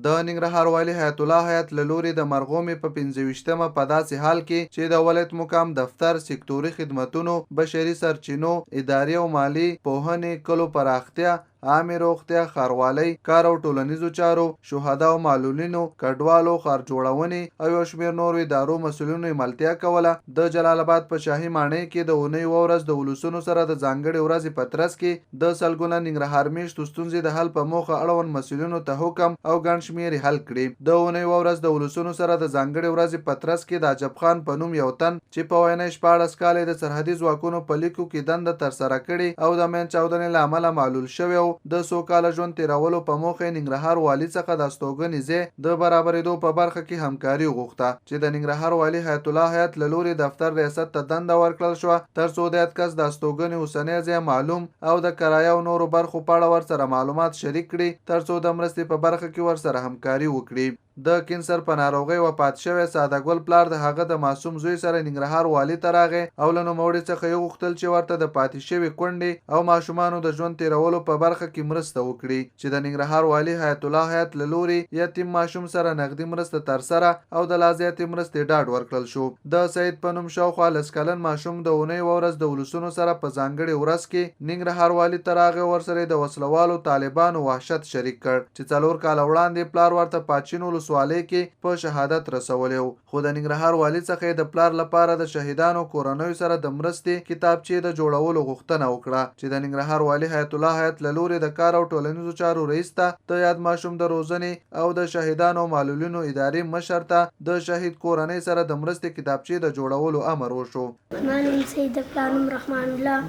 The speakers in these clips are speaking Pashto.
د ننګرهار والي حیات الله حیات له لوري د مرغومې په 25مه په داسې حال کې چې د ولایت مقام دفتر، سکتوري خدمتونو، بشري سرچینو، اداري او مالي پوهنې، کلو پراختیا، عامې روغتیا، ښاروالۍ، کار او ټولنیزو چارو، شهدا او معلولینو، کډوالو، ښار جوړونې او یو شمېر نورو ادارو مسؤلینو ملتیا کوله. د جلال آباد په شاهي ماڼۍ کې د اونۍ ورځ د ولسونو سره د ځانګړې ورځې په ترڅ کې د سلګونه ننګرهار میشتو ستونزې د حل په موخه اړوند مسؤلینو ته حکم او ګڼ شمېر حل کړي. د اونۍ ورځ د ولسونو سره د ځانګړې ورځې په ترڅ کې د عجب خان په نوم یو تن چې په وینا 14 کال د سرحدي ځواکونو په لیکو کې دنده ترسره کړي او د مین چاودنې له امله معلول شوی او د سوکاله ژوند تیرولو په موخه ننګرهار والي څخه د استوګنې ځای د برابرېدو په برخه کې همکاري غوښته چې د ننګرهار والي حیات الله حیات له لوري دفتر ریاست ته دنده ورکړل شوه ترڅو د کس د استوګنې اوسنی ځای معلوم او د کرایه او نورو برخو په اړه ورسره معلومات شریک کړي ترڅو د مرستې په برخه کې ورسره همکاري وکړي. د کینسر په ناروغۍ وفات شوی ساده ګل پلار د هغه د معصوم زوی سره ننګرهار والي ته راغی او له نوموړي څخه یې غوښتل چې ورته د پاتې شوي کونډې او ماشومانو د ژوند تیرولو په برخه کې مرسته وکړي چې د ننګرهار والي حیات الله حیات له لوري یتیم ماشوم سره نغدي مرسته ترسره او د لا زیاتې مرستې ډاډ ورکړل شو. د سید په نوم شاوخوا 10 کلن ماشوم د اونۍ ورځ د ولسونو سره په ځانګړې ورځ کې ننګرهار والي ته راغی ورسره د وسلوالو طالبانو وحشت شریک کړ چې 4 کاله وړاندې پلار ورته پاچین ولسوالۍ کې په شهادت رسولی و. خو د ننګرهار والي څخه د پلار لپاره د شهیدانو کورنیو سره د مرستې کتابچې د جوړولو غوښتنه وکړه چې د ننګرهار والي حیات الله حیات له لوري د کار او ټولنیزو چارو رئیس ته د یاد ماشوم د روزنې او د شهیدانو او معلولینو ادارې مشر ته د شهید کورنۍ سره د مرستې کتابچې د جوړولو امر وشو. ما نوم سید پلار نوم رحمان الله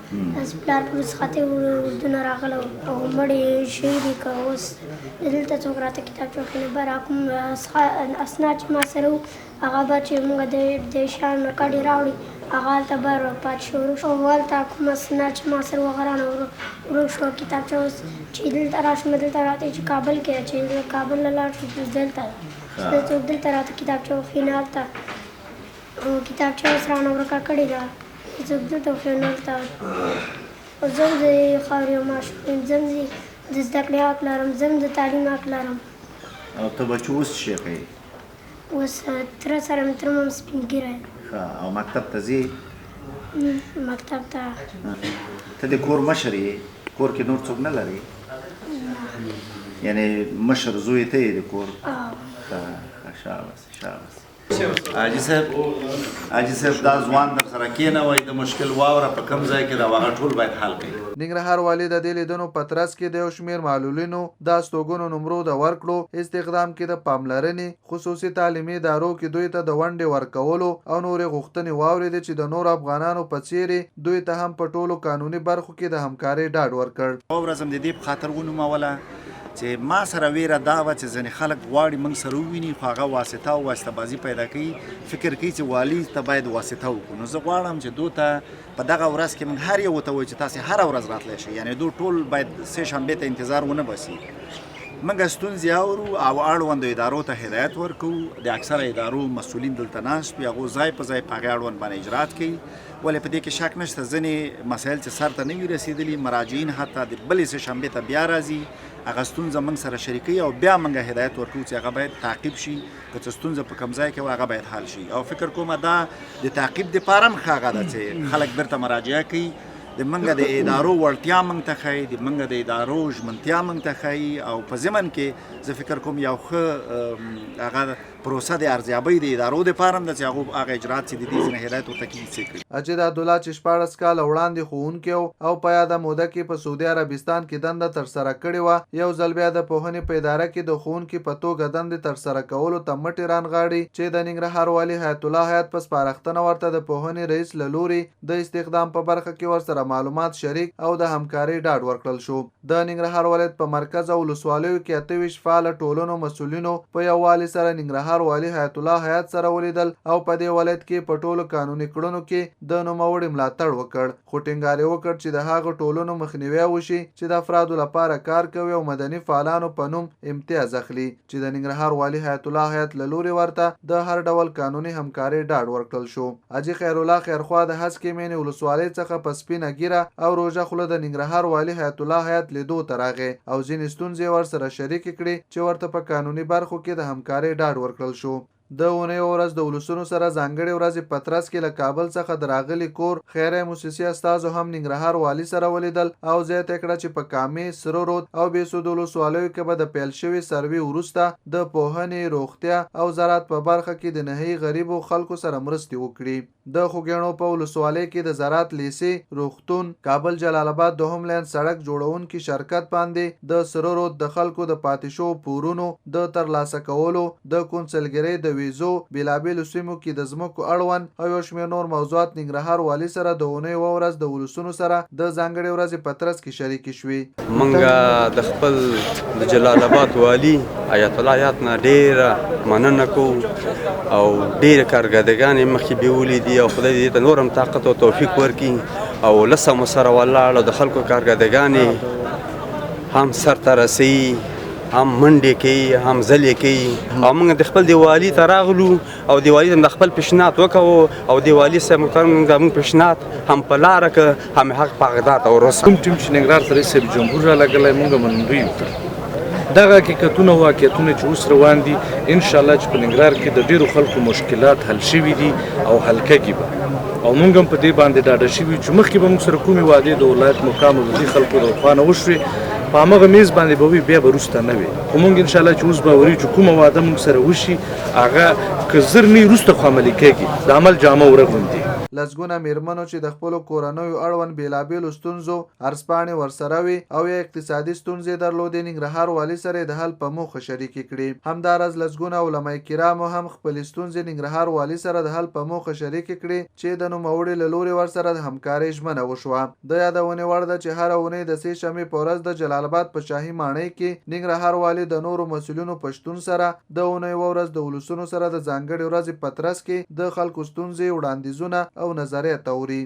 از پلار په رخصتۍ اردن راغلی او مړی شهید یې که اوس دلته څوک راته کتابچه وښي نه به راکوم اسناد چې ما سره وو هغه به چې موږ د شیانو کډې راوړي هغه هلته به پاتې شو ورک شو او هلته کوم اسناد چې ما سره وو هغه رانه ورک شو. کتابچه اوس چې دلته راشم دلته راته چې کابل کې چې کابل له لاړ شو دلته چې څوک دلته راته کتابچه وښي نه هلته او کتابچه اوس رانه ورکه کړې ده چې څوک دلته وښي نه هلته او زه د خاورې یو ماشوم یم زه د زده کړې حق لرم زه د تعلیم حق لرم. او ته بچو اوس څه کوې؟ اوس تره سره مې تره مم سپین ږیری او مکتب ته ځې؟ مکتب ته ته د کور مشر یې؟ کور کې نور څوک نه لرې؟ یعنې مشر زوی ته یې د کور؟ ښه شاباس شاباس. حاجي صاحب دا ځوان در سره کېنوئ د مشکل واوره په کوم ځای کې د هغه ټول باید حل کړي. ننګرهار والي د دې لیدنو په ترڅ کې د یو شمېر معلولینو د استوګنو نمرو د ورکړو استخدام کې د پاملرنې خصوصي تعلیمي ادارو کې دوی ته د ونډې ورکولو او نورې غوښتنې واورېدې چې د نورو افغانانو په څېرې دوی ته هم په ټولو قانوني برخو کې د همکارۍ ډاډ ورکړ. یوه ورځ هم د دې په خاطر ونوموله چې ما سره ویره دا وه چې ځینې خلک غواړي موږ سره وویني خو هغه واسطه او واسطه بازي پیدا کوي فکر کوي چې والي ته باید واسطه وکړو. نو زه غواړم چې دو ته په دغه ورځ کې موږ هر یو ته وایو چې تاسې هره ورځ راتلی شئ یعنې دو ټول باید سې شنبې ته انتظار ونه باسي. موږ ستونزې اورو او اړوندو ادارو ته هدایت ورکوو. د اکثره ادارو مسؤلین دلته ناست وي هغو ځای په ځای په هغې اړوند باندې اجرات کوي. ولې په دې کې شک نشته ځینې مسایل چې سر ته نه وي رسېدلي مراجعین حتی د بلې سې شنبې ته بیا راځي هغه ستونزه موږ سره شریکوي او بیا موږ هدایت ورکوو چې هغه باید تعقیب شي که څه ستونزه په کوم ځای کې وي هغه باید حل شي. او فکر کومه دا د تعقیب دپاره هم ښه هغه ده چې خلک بیرته مراجعه کوي د موږ د ادارو وړتیا موږ ته ښایي د موږ د ادارو ژمنتیا موږ ته ښایي او په ضمن کې زه فکر کوم یو ښه هغه پروسه د ارزیابۍ د ادارو دپاره هم ده چې هغه اجرات چې د دې ځینې هدایت ورته کېږي څه کړي. اجید عبدالله چې 14 کاله وړاندې ښوونکی او په یاده موده کې په سعودي عربستان کې دنده ترسره کړې وه یو ځل بیا د پوهنې په اداره کې د ښوونکي په توګه دندې ترسره کولو ته مټې رانغاړي چې د ننګرهار والي حیات الله حیات په سپارښتنه ورته د پوهنې رئیس له لوري د استخدام په برخه کې ورسره معلومات شریک او د همکارۍ ډاډ ورکړل شو. د ننګرهار ولایت په مرکز او ولسوالیو کې 28 فعاله ټولنو مسؤلینو په یووالي سره ننګرهار والي حیات الله حیات سره ولیدل او په دې ولایت کې په ټولو قانوني کړنو کې د نوموړي ملاتړ وکړ خو ټینګار یې وکړ چې د هغو ټولنو مخنیوی وشي چې د افرادو لپاره کار کوي او مدني فعالانو په نوم امتیاز اخلي چې د ننګرهار والي حیات الله حیات له لوري ورته د هر ډول قانوني همکارۍ ډاډ ورکړل شو. حاجي خیر الله خیرخوا د هسکې مینې ولسوالۍ څخه په سپینه راګیره او روژه خوله د ننګرهار والي حیات الله حیات لیدو ته راغی او ځینې ستونزې ورسره شریکې کړې چې ورته په قانوني برخو کې د همکارۍ ډاډ ورکړل شو. د اونۍ ورځ د ولسونو سره ځانګړې ورځې پترس کې له کابل څخه د راغلي کور خیریه موسسې استازو هم ننګرهار والي سره ولیدل او زیاته کړه چې په کامې، سره رود او بېسود ولسوالیو کې به د پیل شوي سروې وروسته د پوهنې، روغتیا او زراعت په برخه کې د نهي غریبو خلکو سره مرستې وکړي. د خوږیاڼو په ولسوالۍ کې د زراعت لیسې، روغتون، کابل جلال آباد دوهم لین سړک جوړونکي شرکت باندې د سره رود د خلکو د پاتې شوو پورونو د ترلاسه کولو، د کونسلګرۍ د ویزو، بیلابیلو سیمو کې د ځمکو اړوند او یو شمېر نور موضوعات ننګرهار والي سره د اونۍ ورځ د ولسونو سره د ځانګړې ورځې پترس کې شریکې شوې. موږ د خپل د جلال آباد والي حیات الله حیات نه ډېره مننه کوو او ډېرې کارګردګانې مخکې بیولې دي او خدای دې ته نور هم طاقت او توفیق ورکړي او لسه مو سره ولاړ او د خلکو کارګردګانې هم سرته رسوي، هم منډې کوي، هم ځلې کوي او موږ د خپل دیوالي ته راغلو او دیوالي ته د خپل پیشنهاد وکړو او دیوالي صاحب محترم زموږ پیشنهاد هم په لاره که هم حق په اقدار ته ورسوو. کوم ټیم چې ننګرهار ته رئیس صاحب جمهور رالګلی موږ منندوی یو. دغه حقیقتونه او واقعیتونه چې اوس روان دي انشاءالله چې په ننګرهار کې د ډېرو خلکو مشکلات حل شوي دي او حل کېږي به او موږ هم په دې باندې ډاډه شوي چې مخکې به موږ سره کومې وعدې د ولایت مقام او د دې خلکو د خوا نه وشوې په هماغه میز باندې به وي بیا به وروسته نه وي خو موږ انشاءالله چې اوس به وري چې کومه وعده موږ سره وشي هغه که زر نه وروسته خو عملي کېږي د عمل جامه ورغوندي. لسګونه میرمنو چې د خپلو کورنیو اړوند بیلابیلو ستونزو عرضپاڼې ورسره وي او یا اقتصادي ستونزې درلودې ننګرهار والي سره د حل په موخه شریکې کړي. همداراز لسګونه علمای کرامو هم خپلې ستونزې ننګرهار والي سره د حل په موخه شریکې کړي چې د نوموړي له لورې ورسره د همکارۍ ژمنه وشوه. د یادونې وړ ده چې هره اونۍ د سې شنبې په ورځ د جلال آباد په شاهي ماڼۍ کې ننګرهار والي د نورو مسؤلینو په شتون سره د اونۍ ورځ د ولسونو سره د ځانګړې ورځې پترس کې د خلکو ستونزې، وړاندیزونه او نظریات اوري.